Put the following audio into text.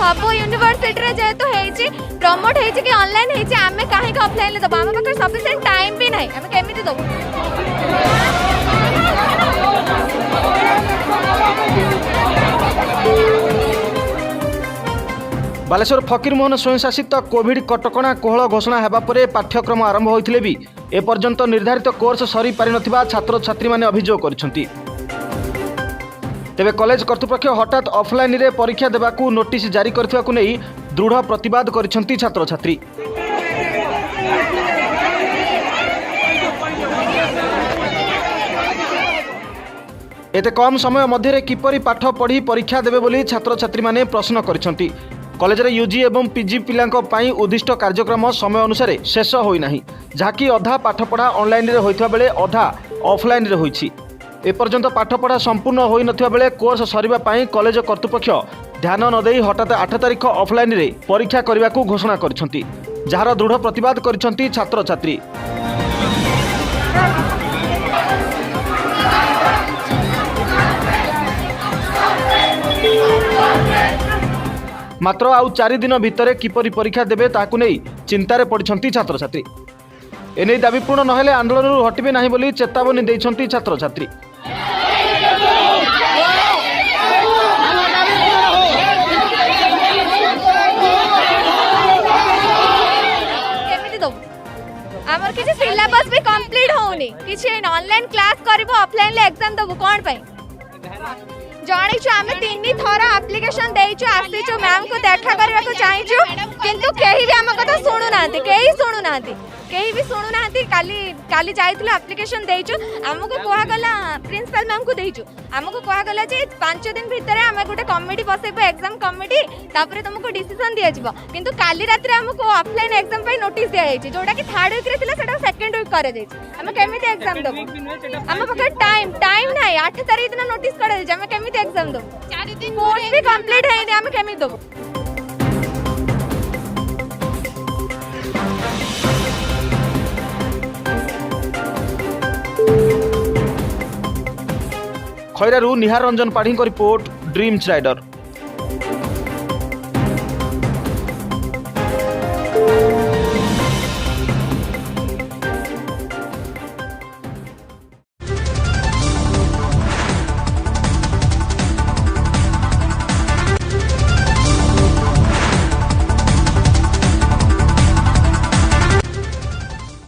सब यूनिवर्सिटी रे जेहेतु हेची प्रमोट हेची कि ऑनलाइन हेची आमे काहे का ऑफलाइन ले दबा हम पाकर सफिशिएंट टाइम भी नहीं हम केमिति दबो। बालेश्वर फकीरमोहन स्वयंशासित कोविड कटकणा कोहल घोषणा हेबा परे पाठ्यक्रम आरंभ होइथिले भी एपर्यंत निर्धारित कोर्स सरी पारि नथिबा छात्र छात्री माने अभियोग करिसंती। तेबे कॉलेज कर्तृपक्ष हठात ऑफलाइन रे परीक्षा देबाकू नोटिस जारी करथिबाकू नै दृढ़ प्रतिवाद करिसंती छात्र छात्री। एते कम समय मध्य किपरि पाठ पढ़ी परीक्षा देबे बोली छात्र छात्री माने प्रश्न करिसंती। कॉलेज रे यूजी एवं पीजी पिलांको पाई उद्दिष्ट कार्यक्रम समय अनुसार शेष होई नाही, जाकी अधा पाठपढ़ा ऑनलाइन रे होइथबा बेले अधा ऑफलाइन रे होईछि। एपर्यंत पाठपढ़ा संपूर्ण होई नथिबा बेले कोर्स सरीबा पाई कॉलेज कर्तृपक्ष ध्यान न देई हठात 8 तारिख ऑफलाइन रे परीक्षा करबाकू घोषणा करिसंती, जार दृढ़ प्रतिवाद करिसंती छात्र छात्री। मात्र आउ 4 दिन भितर किपरि परीक्षा देबे ताकू नै चिंतारे पड़िछंती छात्र छात्री। एने दाबी पूर्ण नहेले आंदोलन हटिबे नाही बोली चेतावनी दैछंती छात्र छात्री। हमर किछि सिलेबस भी कंप्लीट होउनी, किछि ऑनलाइन क्लास करबो ऑफलाइन ले एग्जाम दबो कोन पई जानी छु। आमे 3 थरा एप्लीकेशन देइछु आसीछु मैम को देखा करबा को चाहिछु, किंतु केही भी हम कथा सुनु नांती, केही भी सुनु नांती। काली जाइथिलो एप्लीकेशन देइछु हमको कोहा गला प्रिंसिपल मैम को देइछु, हमको कोहा गला जे 5 दिन भीतर हमें गोटे कमिटी बसेबो एग्जाम कमिटी, तापरे तुमको डिसीजन दिया जिवो। किंतु काली रात्रि हमको ऑफलाइन एग्जाम पई नोटिस दिया जाइछि, जोटा कि 3rd वीक रे थिला सेटा 2nd वीक करे जाइछि। हम केमिति एग्जाम दबो, हम पकर टाइम नाही। 8 तारिख दिन नोटिस करे जाइछि, हम केमिति एग्जाम दबो। 4 दिन कोर्स भी कंप्लीट हैनी, हम केमिति दबो। खैरारू Nihar Ranjan Padhi report, dreams rider.